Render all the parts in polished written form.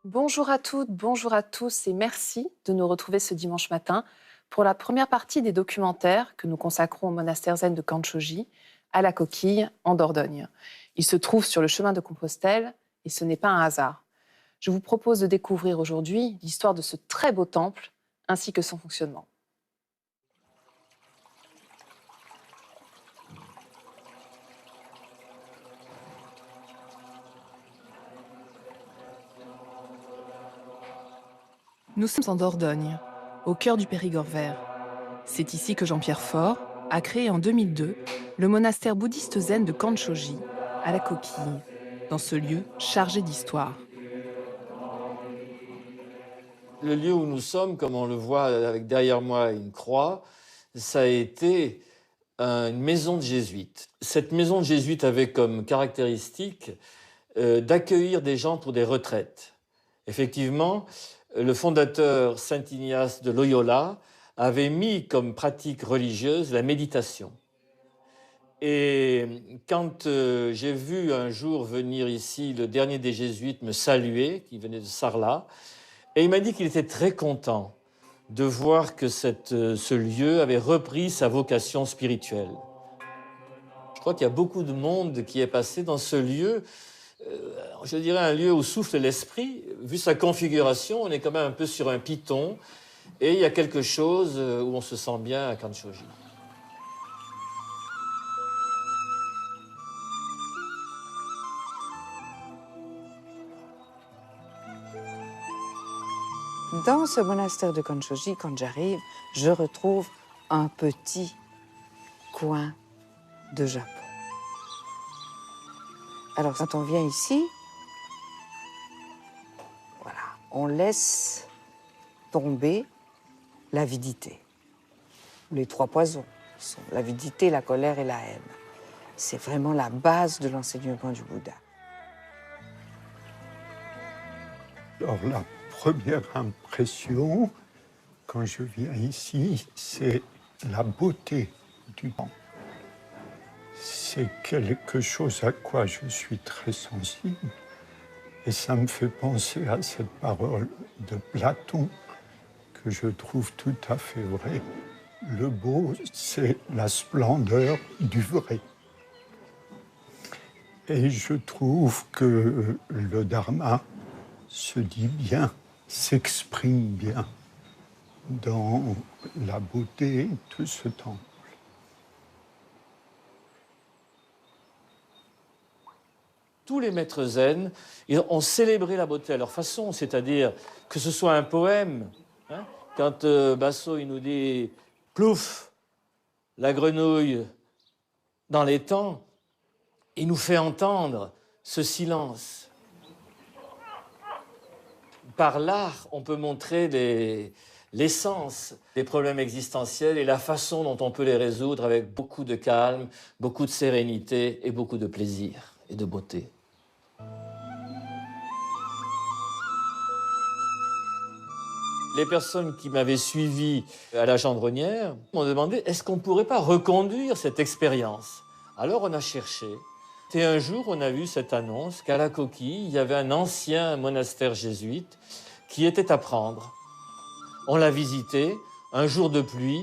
Bonjour à toutes, bonjour à tous et merci de nous retrouver ce dimanche matin pour la première partie des documentaires que nous consacrons au monastère zen de Kanchoji, à la Coquille, en Dordogne. Il se trouve sur le chemin de Compostelle et ce n'est pas un hasard. Je vous propose de découvrir aujourd'hui l'histoire de ce très beau temple ainsi que son fonctionnement. Nous sommes en Dordogne, au cœur du Périgord vert. C'est ici que Jean-Pierre Faure a créé en 2002 le monastère bouddhiste zen de Kanchoji, à la Coquille, dans ce lieu chargé d'histoire. Le lieu où nous sommes, comme on le voit avec derrière moi une croix, ça a été une maison de jésuites. Cette maison de jésuites avait comme caractéristique d'accueillir des gens pour des retraites. Effectivement, le fondateur Saint Ignace de Loyola avait mis comme pratique religieuse la méditation. Et quand j'ai vu un jour venir ici le dernier des jésuites me saluer, qui venait de Sarlat, et il m'a dit qu'il était très content de voir que ce lieu avait repris sa vocation spirituelle. Je crois qu'il y a beaucoup de monde qui est passé dans ce lieu, je dirais un lieu où souffle l'esprit. Vu sa configuration, on est quand même un peu sur un piton, et il y a quelque chose où on se sent bien à Kanchoji. Dans ce monastère de Kanchoji, quand j'arrive, je retrouve un petit coin de Japon. Alors, quand on vient ici, voilà, on laisse tomber l'avidité. Les trois poisons sont l'avidité, la colère et la haine. C'est vraiment la base de l'enseignement du Bouddha. Alors, la première impression, quand je viens ici, c'est la beauté du temple. C'est quelque chose à quoi je suis très sensible. Et ça me fait penser à cette parole de Platon que je trouve tout à fait vraie. Le beau, c'est la splendeur du vrai. Et je trouve que le Dharma se dit bien, s'exprime bien dans la beauté de ce temple. Tous les maîtres zen ont célébré la beauté à leur façon, c'est-à-dire que ce soit un poème. Quand Basso il nous dit « Plouf, la grenouille dans les temps », il nous fait entendre ce silence. Par l'art, on peut montrer l'essence des problèmes existentiels et la façon dont on peut les résoudre avec beaucoup de calme, beaucoup de sérénité et beaucoup de plaisir et de beauté. Les personnes qui m'avaient suivi à la Gendronnière m'ont demandé est-ce qu'on ne pourrait pas reconduire cette expérience. Alors on a cherché. Et un jour, on a vu cette annonce qu'à la Coquille, il y avait un ancien monastère jésuite qui était à prendre. On l'a visité, un jour de pluie,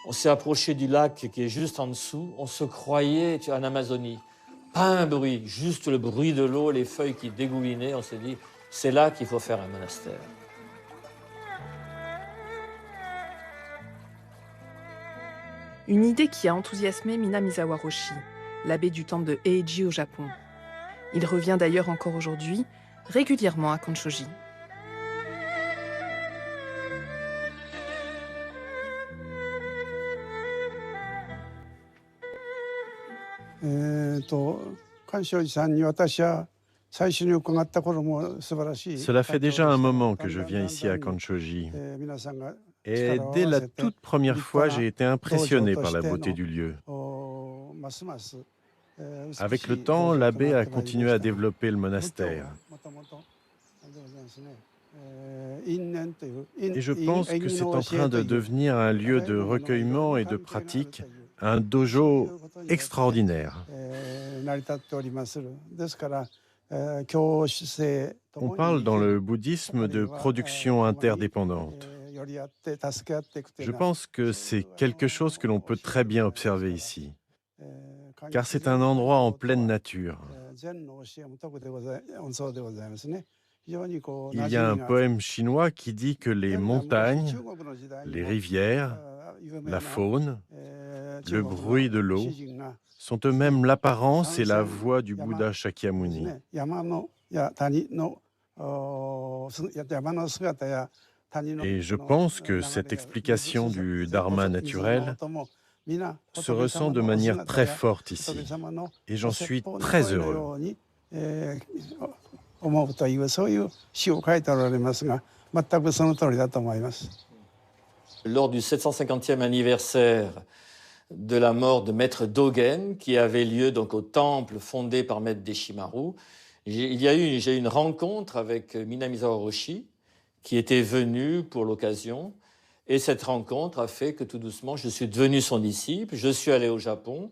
on s'est approché du lac qui est juste en dessous, on se croyait en Amazonie. Pas un bruit, juste le bruit de l'eau, les feuilles qui dégouinaient, on s'est dit, c'est là qu'il faut faire un monastère. Une idée qui a enthousiasmé Minamizawa Roshi, l'abbé du temple de Heiji au Japon. Il revient d'ailleurs encore aujourd'hui, régulièrement à Kanchoji. Cela fait déjà un moment que je viens ici à Kanchoji. Et dès la toute première fois, j'ai été impressionné par la beauté du lieu. Avec le temps, l'abbé a continué à développer le monastère. Et je pense que c'est en train de devenir un lieu de recueillement et de pratique, un dojo extraordinaire. On parle dans le bouddhisme de production interdépendante. Je pense que c'est quelque chose que l'on peut très bien observer ici, car c'est un endroit en pleine nature. Il y a un poème chinois qui dit que les montagnes, les rivières, la faune, le bruit de l'eau sont eux-mêmes l'apparence et la voix du Bouddha Shakyamuni. Et je pense que cette explication du dharma naturel se ressent de manière très forte ici. Et j'en suis très heureux. Lors du 750e anniversaire de la mort de Maître Dogen, qui avait lieu donc au temple fondé par Maître Deshimaru, j'ai eu une rencontre avec Minamizawa Roshi, qui était venu pour l'occasion. Et cette rencontre a fait que tout doucement, je suis devenu son disciple. Je suis allé au Japon.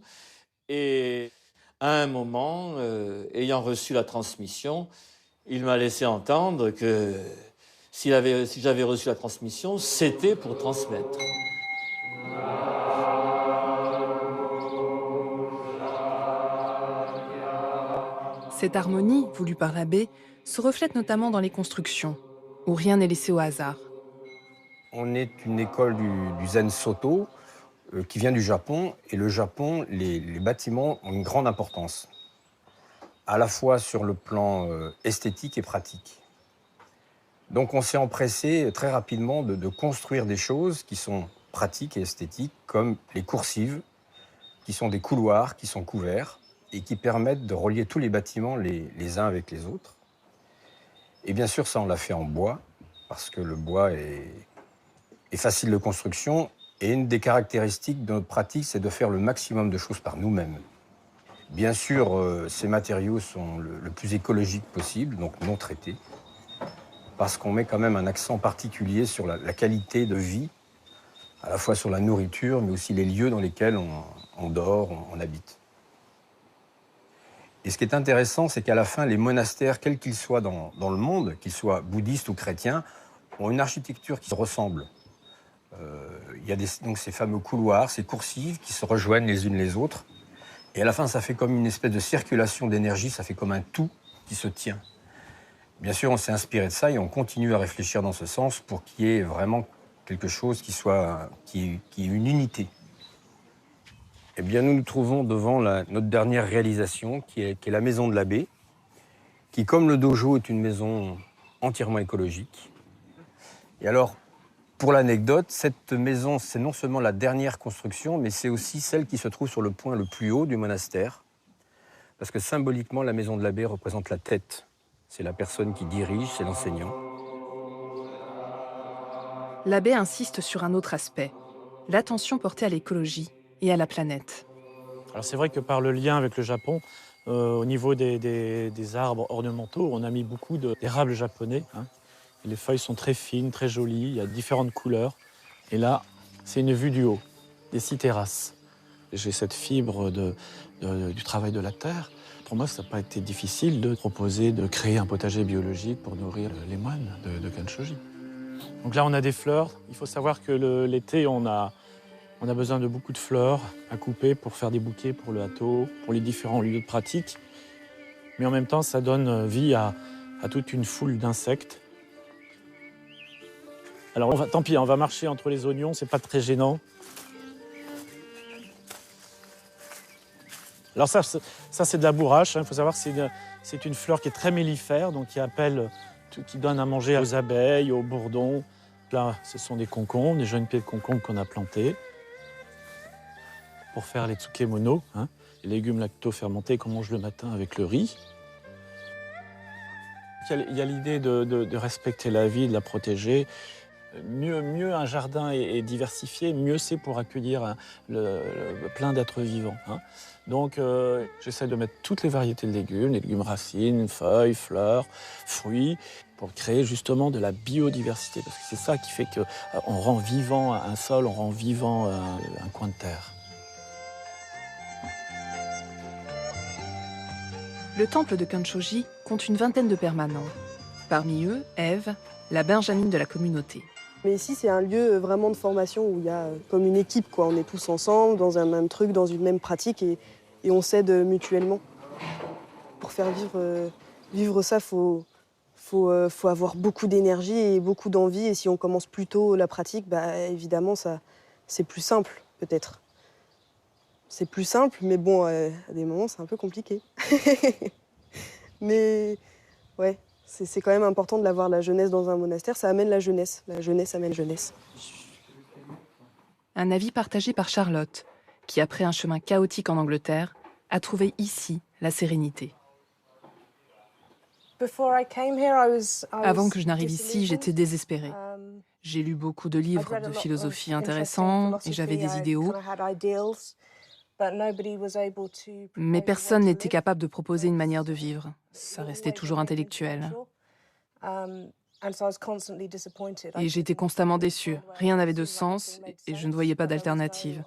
Et à un moment, ayant reçu la transmission, il m'a laissé entendre que si j'avais reçu la transmission, c'était pour transmettre. Cette harmonie, voulue par l'abbé, se reflète notamment dans les constructions, où rien n'est laissé au hasard. On est une école du Zen Soto qui vient du Japon. Et le Japon, les bâtiments ont une grande importance, à la fois sur le plan esthétique et pratique. Donc on s'est empressé très rapidement de construire des choses qui sont pratiques et esthétiques, comme les coursives, qui sont des couloirs qui sont couverts et qui permettent de relier tous les bâtiments les uns avec les autres. Et bien sûr, ça, on l'a fait en bois, parce que le bois est facile de construction. Et une des caractéristiques de notre pratique, c'est de faire le maximum de choses par nous-mêmes. Bien sûr, ces matériaux sont le plus écologiques possible, donc non traités, parce qu'on met quand même un accent particulier sur la qualité de vie, à la fois sur la nourriture, mais aussi les lieux dans lesquels on dort, on habite. Et ce qui est intéressant, c'est qu'à la fin, les monastères, quels qu'ils soient dans le monde, qu'ils soient bouddhistes ou chrétiens, ont une architecture qui se ressemble. Il y a donc ces fameux couloirs, ces coursives qui se rejoignent les unes les autres. Et à la fin, ça fait comme une espèce de circulation d'énergie, ça fait comme un tout qui se tient. Bien sûr, on s'est inspiré de ça et on continue à réfléchir dans ce sens pour qu'il y ait vraiment quelque chose qui est une unité. Eh bien, nous nous trouvons devant notre dernière réalisation, qui est la maison de l'abbé, qui, comme le dojo, est une maison entièrement écologique. Et alors, pour l'anecdote, cette maison, c'est non seulement la dernière construction, mais c'est aussi celle qui se trouve sur le point le plus haut du monastère, parce que symboliquement, la maison de l'abbé représente la tête. C'est la personne qui dirige, c'est l'enseignant. L'abbé insiste sur un autre aspect, l'attention portée à l'écologie et à la planète. Alors c'est vrai que par le lien avec le Japon, au niveau des arbres ornementaux, on a mis beaucoup d'érables japonais. Les feuilles sont très fines, très jolies, il y a différentes couleurs. Et là, c'est une vue du haut, des 6 terrasses. J'ai cette fibre du travail de la terre. Pour moi, ça n'a pas été difficile de proposer de créer un potager biologique pour nourrir les moines de Kanchoji. Donc là, on a des fleurs. Il faut savoir que l'été, on a besoin de beaucoup de fleurs à couper pour faire des bouquets pour le hâteau, pour les différents lieux de pratique. Mais en même temps, ça donne vie à toute une foule d'insectes. Alors, tant pis, on va marcher entre les oignons, c'est pas très gênant. Alors ça c'est de la bourrache. Il faut savoir que c'est une fleur qui est très mellifère, donc qui donne à manger aux abeilles, aux bourdons. Là, ce sont des concombres, des jeunes pieds de concombre qu'on a plantés pour faire les tsukemono, les légumes lacto-fermentés qu'on mange le matin avec le riz. Il y a l'idée de respecter la vie, de la protéger. Mieux un jardin est diversifié, mieux c'est pour accueillir plein d'êtres vivants. Donc j'essaie de mettre toutes les variétés de légumes, les légumes racines, feuilles, fleurs, fruits, pour créer justement de la biodiversité. Parce que c'est ça qui fait qu'on rend vivant un sol, on rend vivant un coin de terre. Le temple de Kanchoji compte une vingtaine de permanents. Parmi eux, Ève, la benjamine de la communauté. Mais ici, c'est un lieu vraiment de formation où il y a comme une équipe, quoi. On est tous ensemble, dans un même truc, dans une même pratique et on s'aide mutuellement. Pour faire vivre ça, faut avoir beaucoup d'énergie et beaucoup d'envie. Et si on commence plus tôt la pratique, évidemment, c'est plus simple, peut-être. C'est plus simple, mais bon, à des moments, c'est un peu compliqué. Mais ouais, c'est quand même important de l'avoir, la jeunesse dans un monastère. Ça amène la jeunesse. La jeunesse amène jeunesse. Un avis partagé par Charlotte, qui, après un chemin chaotique en Angleterre, a trouvé ici la sérénité. Avant que je n'arrive ici, j'étais désespérée. J'ai lu beaucoup de livres de philosophie intéressants et j'avais des idéaux. Mais personne n'était capable de proposer une manière de vivre. Ça restait toujours intellectuel. Et j'étais constamment déçue. Rien n'avait de sens et je ne voyais pas d'alternative.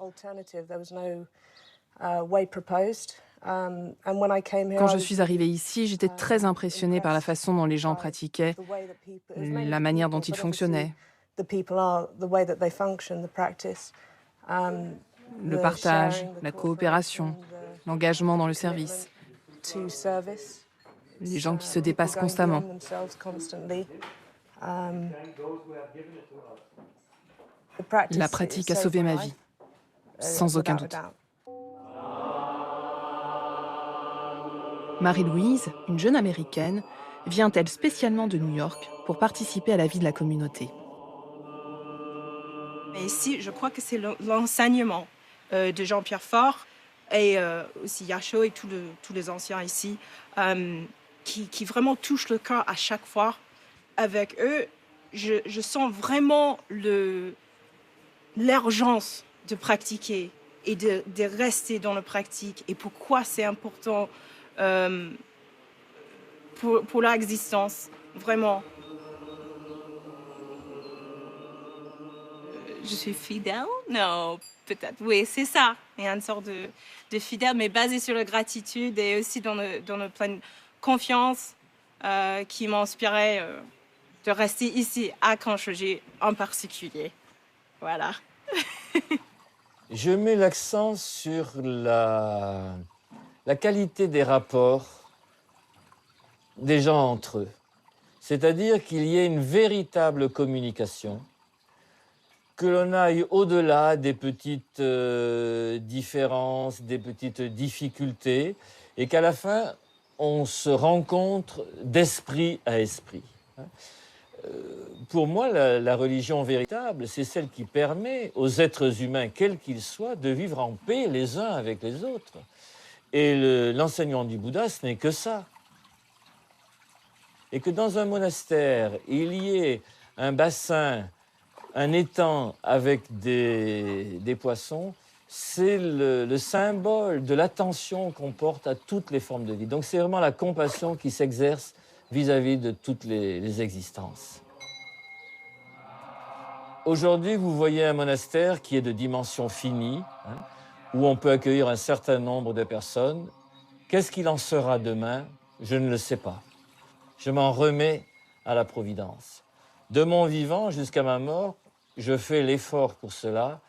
Quand je suis arrivée ici, j'étais très impressionnée par la façon dont les gens pratiquaient, la manière dont ils fonctionnaient. Le partage, la coopération, l'engagement dans le service. Les gens qui se dépassent constamment. La pratique a sauvé ma vie, sans aucun doute. Marie-Louise, une jeune Américaine, vient-elle spécialement de New York pour participer à la vie de la communauté. Et ici, je crois que c'est l'enseignement de Jean-Pierre Faure et aussi Yasho et tous les anciens ici qui vraiment touchent le cœur à chaque fois. Avec eux, je sens vraiment l'urgence de pratiquer et de rester dans la pratique et pourquoi c'est important pour leur existence, vraiment. Je suis fidèle? Non, peut-être. Oui, c'est ça. Il y a une sorte de fidèle, mais basé sur la gratitude et aussi dans le pleine confiance qui m'inspirait de rester ici à Kanchoji en particulier. Voilà. Je mets l'accent sur la qualité des rapports des gens entre eux. C'est-à-dire qu'il y ait une véritable communication, que l'on aille au-delà des petites différences, des petites difficultés, et qu'à la fin, on se rencontre d'esprit à esprit. Pour moi, la religion véritable, c'est celle qui permet aux êtres humains, quels qu'ils soient, de vivre en paix les uns avec les autres. Et l'enseignement du Bouddha, ce n'est que ça. Et que dans un monastère, il y ait un bassin, un étang avec des poissons, c'est le symbole de l'attention qu'on porte à toutes les formes de vie. Donc c'est vraiment la compassion qui s'exerce vis-à-vis de toutes les existences. Aujourd'hui, vous voyez un monastère qui est de dimension finie, où on peut accueillir un certain nombre de personnes. Qu'est-ce qu'il en sera demain? Je ne le sais pas. Je m'en remets à la Providence. De mon vivant jusqu'à ma mort, je fais l'effort pour cela,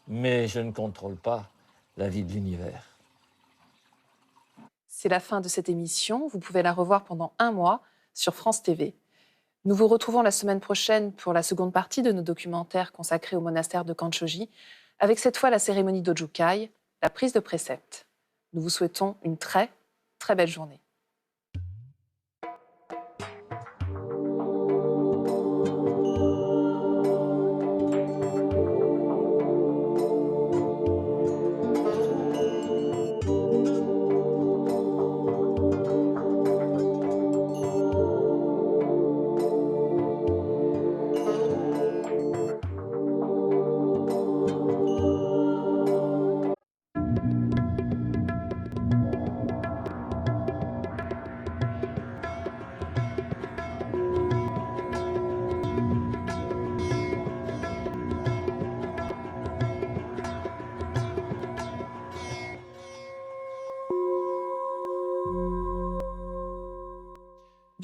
mais je ne contrôle pas la vie de l'univers. C'est la fin de cette émission. Vous pouvez la revoir pendant 1 mois sur France TV. Nous vous retrouvons la semaine prochaine pour la seconde partie de nos documentaires consacrés au monastère de Kanchoji, avec cette fois la cérémonie d'Ojukai, la prise de précepte. Nous vous souhaitons une très, très belle journée.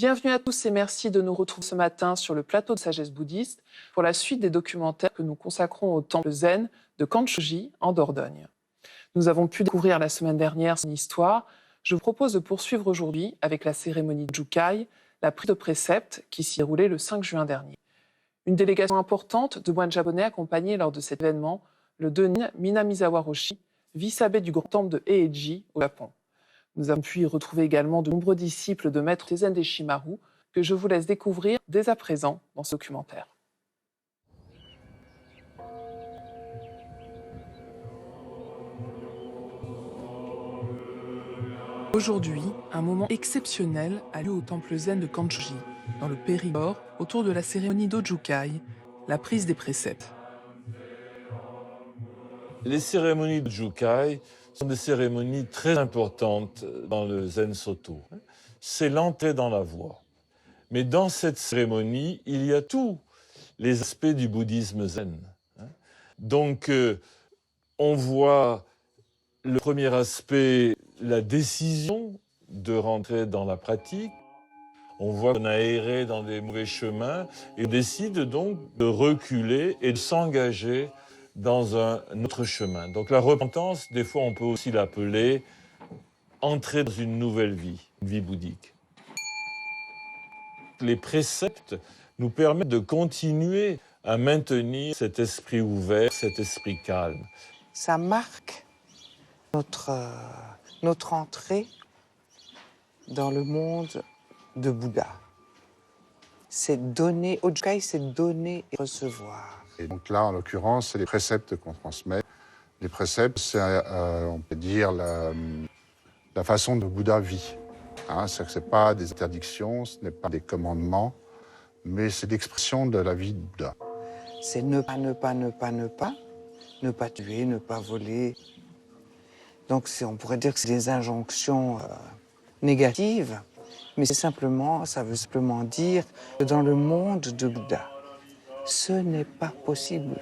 Bienvenue à tous et merci de nous retrouver ce matin sur le plateau de Sagesse bouddhiste pour la suite des documentaires que nous consacrons au temple zen de Kanchoji en Dordogne. Nous avons pu découvrir la semaine dernière son histoire. Je vous propose de poursuivre aujourd'hui avec la cérémonie de Jukai, la prise de préceptes qui s'y déroulait le 5 juin dernier. Une délégation importante de moines japonais accompagnait lors de cet événement le Donin Minamizawa Roshi, vice-abbé du grand temple de Heiji au Japon. Nous avons pu y retrouver également de nombreux disciples de maître Teizen Deshimaru que je vous laisse découvrir dès à présent dans ce documentaire. Aujourd'hui, un moment exceptionnel a lieu au temple zen de Kanchoji, dans le Périgord, autour de la cérémonie d'Ojukai, la prise des préceptes. Les cérémonies de Jukai sont des cérémonies très importantes dans le Zen Soto. C'est l'entrée dans la voie. Mais dans cette cérémonie, il y a tous les aspects du bouddhisme zen. Donc, on voit le premier aspect, la décision de rentrer dans la pratique. On voit qu'on a erré dans des mauvais chemins et décide donc de reculer et de s'engager dans un autre chemin. Donc la repentance, des fois on peut aussi l'appeler entrer dans une nouvelle vie, une vie bouddhique. Les préceptes nous permettent de continuer à maintenir cet esprit ouvert, cet esprit calme. Ça marque notre entrée dans le monde de Bouddha. C'est donner, Ojukai, c'est donner et recevoir. Et donc là, en l'occurrence, c'est les préceptes qu'on transmet. Les préceptes, c'est, on peut dire, la façon dont Bouddha vit. C'est-à-dire que ce n'est pas des interdictions, ce n'est pas des commandements, mais c'est l'expression de la vie de Bouddha. C'est ne pas tuer, ne pas voler. Donc on pourrait dire que c'est des injonctions négatives, mais ça veut simplement dire que dans le monde de Bouddha, ce n'est pas possible.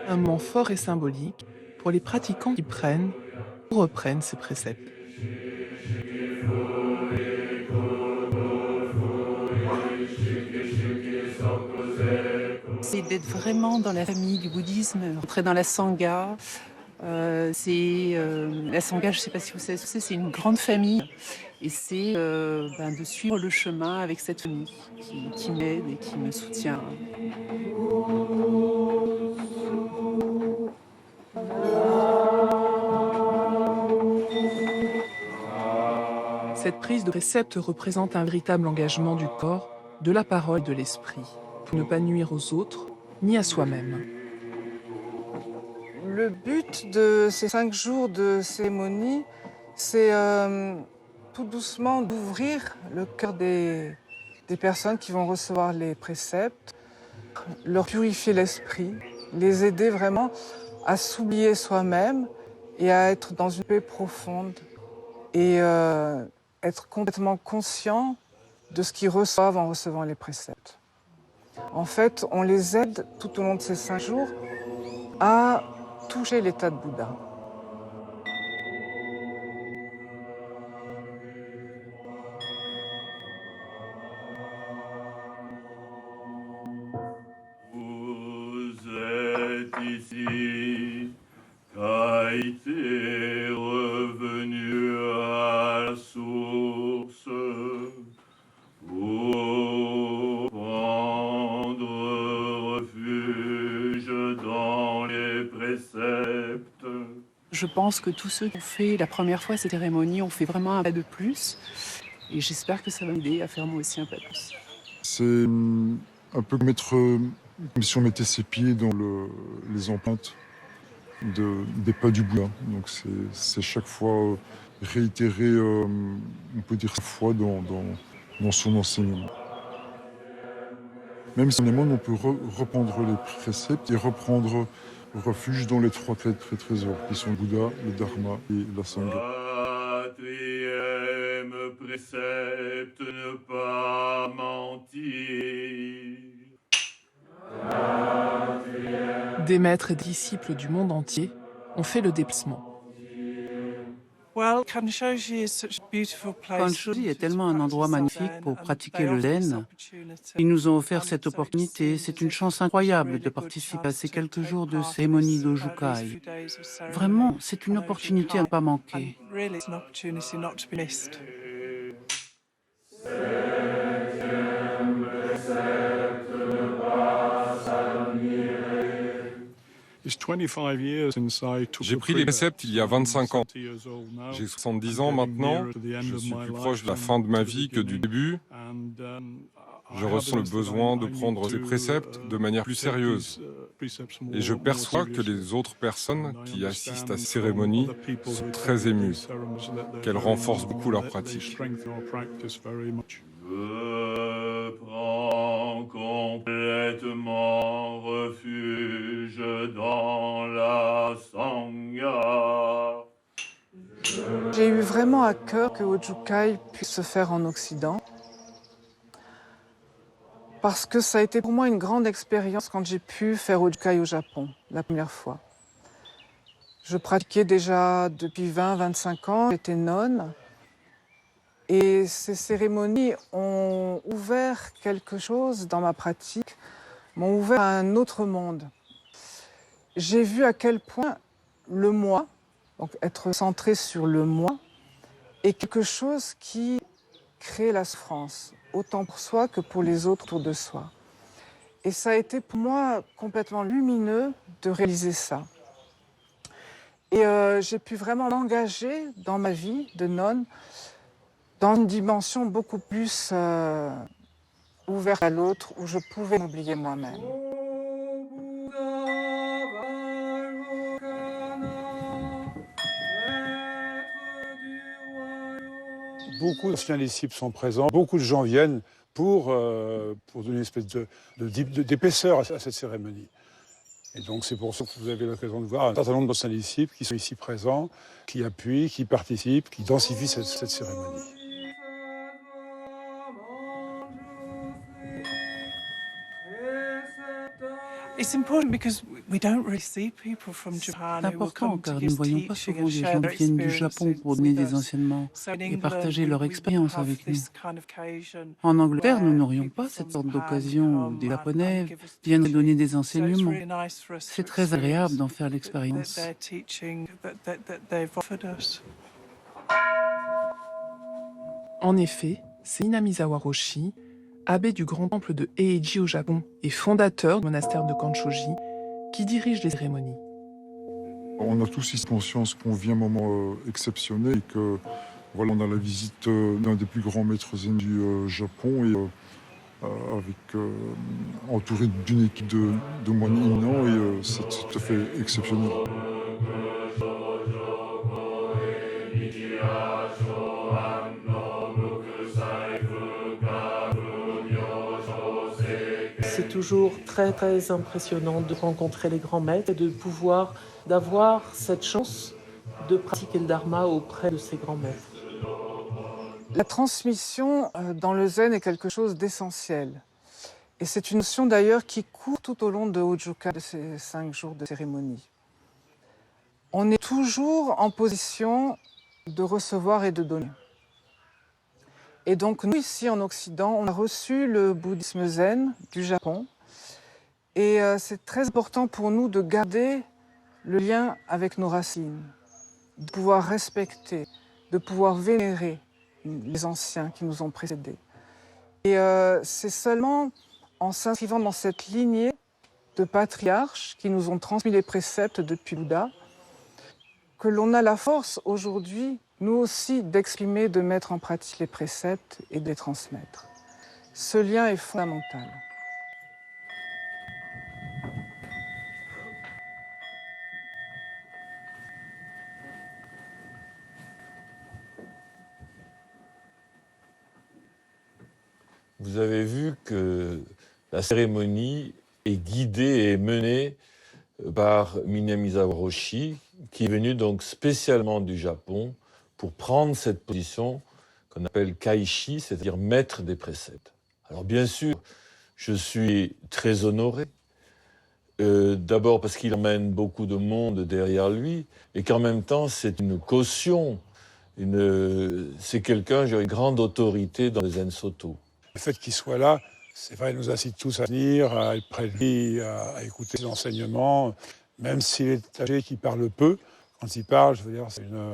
Un moment fort et symbolique pour les pratiquants qui prennent ou reprennent ces préceptes. C'est d'être vraiment dans la famille du bouddhisme, entrer dans la Sangha. La Sangha, je ne sais pas si vous savez ce que c'est une grande famille. Et c'est de suivre le chemin avec cette famille qui m'aide et qui me soutient. Cette prise de précepte représente un véritable engagement du corps, de la parole et de l'esprit, pour ne pas nuire aux autres, ni à soi-même. Le but de ces 5 jours de cérémonie, c'est tout doucement d'ouvrir le cœur des personnes qui vont recevoir les préceptes, leur purifier l'esprit, les aider vraiment à s'oublier soi-même et à être dans une paix profonde et être complètement conscient de ce qu'ils reçoivent en recevant les préceptes. En fait, on les aide tout au long de ces 5 jours à toucher l'état de Bouddha. Vous êtes ici, Kaïté revenu à la source, pour prendre refuge dans les préceptes. Je pense que tous ceux qui ont fait la première fois cette cérémonie ont fait vraiment un pas de plus. Et j'espère que ça va m'aider à faire moi aussi un pas de plus. C'est un peu comme si on mettait ses pieds dans les empreintes des pas du Bouddha. Donc c'est chaque fois réitérer, on peut dire, sa foi dans son enseignement. Même si on peut reprendre les préceptes et reprendre refuge dans les 3 trésors, qui sont le Bouddha, le Dharma et la Sangha. Quatrième précepte Des maîtres et disciples du monde entier ont fait le déplacement. Kanchoji est tellement un endroit magnifique pour pratiquer le zen. Ils nous ont offert cette opportunité. C'est une chance incroyable de participer à ces quelques jours de cérémonie d'Ojukai. Vraiment, c'est une opportunité à ne pas manquer. J'ai pris les préceptes il y a 25 ans. J'ai 70 ans maintenant. Je suis plus proche de la fin de ma vie que du début. Je ressens le besoin de prendre ces préceptes de manière plus sérieuse. Et je perçois que les autres personnes qui assistent à ces cérémonies sont très émues, qu'elles renforcent beaucoup leur pratique. Je prends complètement refuge dans la Sangha. J'ai eu vraiment à cœur que Ojukai puisse se faire en Occident, parce que ça a été pour moi une grande expérience quand j'ai pu faire Ojukai au Japon, la première fois. Je pratiquais déjà depuis 20-25 ans, j'étais nonne, et ces cérémonies ont ouvert quelque chose dans ma pratique, m'ont ouvert à un autre monde. J'ai vu à quel point le moi, donc être centré sur le moi, est quelque chose qui crée la souffrance, autant pour soi que pour les autres autour de soi. Et ça a été pour moi complètement lumineux de réaliser ça. Et j'ai pu vraiment m'engager dans ma vie de nonne dans une dimension beaucoup plus ouverte à l'autre, où je pouvais m'oublier moi-même. Beaucoup d'anciens disciples sont présents, beaucoup de gens viennent pour donner une espèce d'épaisseur à cette cérémonie. Et donc c'est pour ça que vous avez l'occasion de voir un certain nombre d'anciens disciples qui sont ici présents, qui appuient, qui participent, qui densifient cette cérémonie. C'est important car nous ne voyons pas souvent des gens qui viennent du Japon pour donner des enseignements et partager leur expérience avec nous. En Angleterre, nous n'aurions pas cette sorte d'occasion où des Japonais viennent donner des enseignements. C'est très agréable d'en faire l'expérience. En effet, c'est Minamizawa Roshi, abbé du grand temple de Heiji au Japon et fondateur du monastère de Kanchoji, qui dirige les cérémonies. On a tous ici conscience qu'on vit un moment exceptionnel et que voilà, on a la visite d'un des plus grands maîtres zen du Japon et entouré d'une équipe de moines éminents et c'est tout à fait exceptionnel. C'est toujours très très impressionnant de rencontrer les grands maîtres et d'avoir cette chance de pratiquer le dharma auprès de ces grands maîtres. La transmission dans le zen est quelque chose d'essentiel. Et c'est une notion d'ailleurs qui court tout au long de Ojukai, de ces 5 jours de cérémonie. On est toujours en position de recevoir et de donner. Et donc nous, ici en Occident, on a reçu le bouddhisme zen du Japon. Et c'est très important pour nous de garder le lien avec nos racines, de pouvoir respecter, de pouvoir vénérer les anciens qui nous ont précédés. Et c'est seulement en s'inscrivant dans cette lignée de patriarches qui nous ont transmis les préceptes depuis Bouddha que l'on a la force aujourd'hui, nous aussi, d'exprimer, de mettre en pratique les préceptes et de les transmettre. Ce lien est fondamental. Vous avez vu que la cérémonie est guidée et menée par Minamizawa Roshi, qui est venu donc spécialement du Japon pour prendre cette position qu'on appelle Kaishi, c'est-à-dire maître des préceptes. Alors bien sûr, je suis très honoré D'abord parce qu'il emmène beaucoup de monde derrière lui, et qu'en même temps, c'est une caution. C'est quelqu'un, j'ai une grande autorité dans le Zen Soto. Le fait qu'il soit là, c'est vrai, il nous incite tous à venir, à être près de lui, à écouter ses enseignements, même s'il est âgé, qu'il parle peu. Quand il parle, je veux dire, c'est une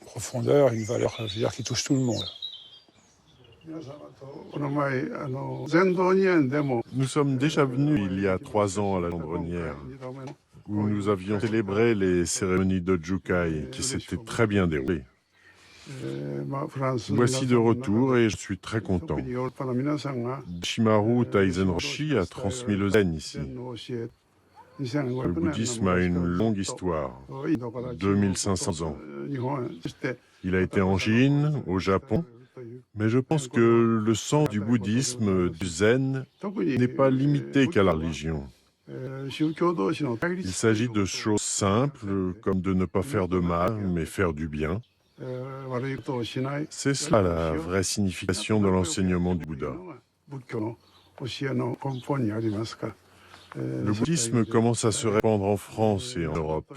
profondeur, une valeur, je veux dire, qui touche tout le monde. Nous sommes déjà venus il y a 3 ans à la Chandronnière, où nous avions célébré les cérémonies de Jukai, qui s'étaient très bien déroulées. Voici de retour et je suis très content. Shimaru Taizen Roshi a transmis le zen ici. Le bouddhisme a une longue histoire, 2500 ans. Il a été en Chine, au Japon, mais je pense que le sens du bouddhisme, du zen, n'est pas limité qu'à la religion. Il s'agit de choses simples, comme de ne pas faire de mal, mais faire du bien. C'est cela la vraie signification de l'enseignement du Bouddha. Le bouddhisme commence à se répandre en France et en Europe.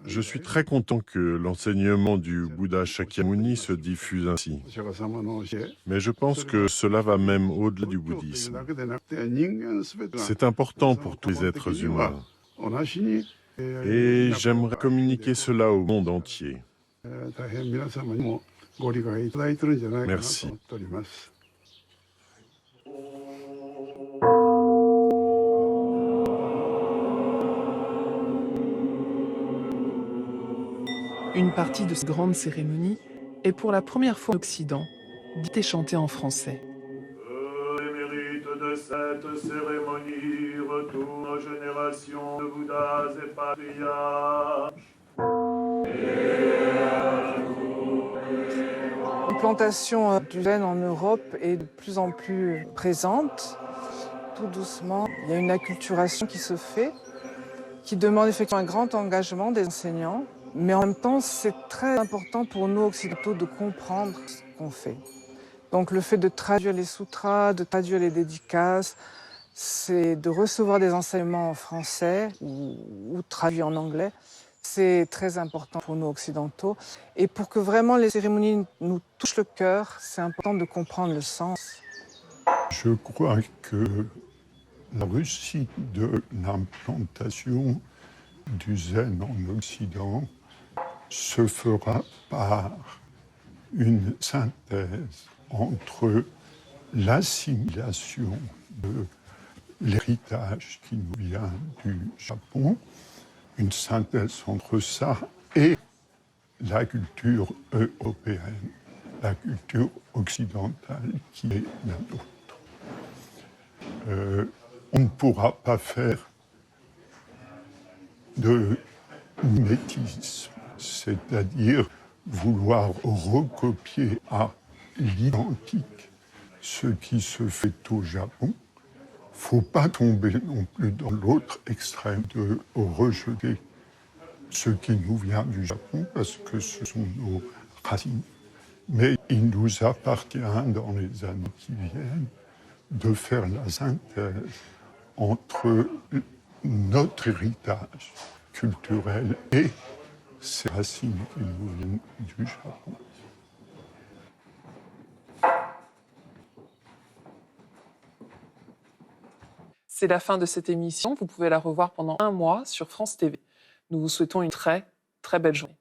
Je suis très content que l'enseignement du Bouddha Shakyamuni se diffuse ainsi. Mais je pense que cela va même au-delà du bouddhisme. C'est important pour tous les êtres humains. Et j'aimerais communiquer cela au monde entier. Merci. Une partie de cette grande cérémonie est pour la première fois en Occident, dite et chantée en français. Les mérites de cette cérémonie retournent aux générations de Bouddhas et patriarches. L'implantation du zen en Europe est de plus en plus présente. Tout doucement, il y a une acculturation qui se fait, qui demande effectivement un grand engagement des enseignants. Mais en même temps, c'est très important pour nous occidentaux de comprendre ce qu'on fait. Donc le fait de traduire les sutras, de traduire les dédicaces, c'est de recevoir des enseignements en français ou traduits en anglais. C'est très important pour nous occidentaux. Et pour que vraiment les cérémonies nous touchent le cœur, c'est important de comprendre le sens. Je crois que la réussite de l'implantation du zen en Occident se fera par une synthèse entre l'assimilation de l'héritage qui nous vient du Japon, une synthèse entre ça et la culture européenne, la culture occidentale qui est la nôtre. On ne pourra pas faire de mimétisme, c'est-à-dire vouloir recopier à l'identique ce qui se fait au Japon. Il ne faut pas tomber non plus dans l'autre extrême de rejeter ce qui nous vient du Japon parce que ce sont nos racines. Mais il nous appartient dans les années qui viennent de faire la synthèse entre notre héritage culturel et ces racines qui nous viennent du Japon. C'est la fin de cette émission. Vous pouvez la revoir pendant 1 mois sur France TV. Nous vous souhaitons une très, très belle journée.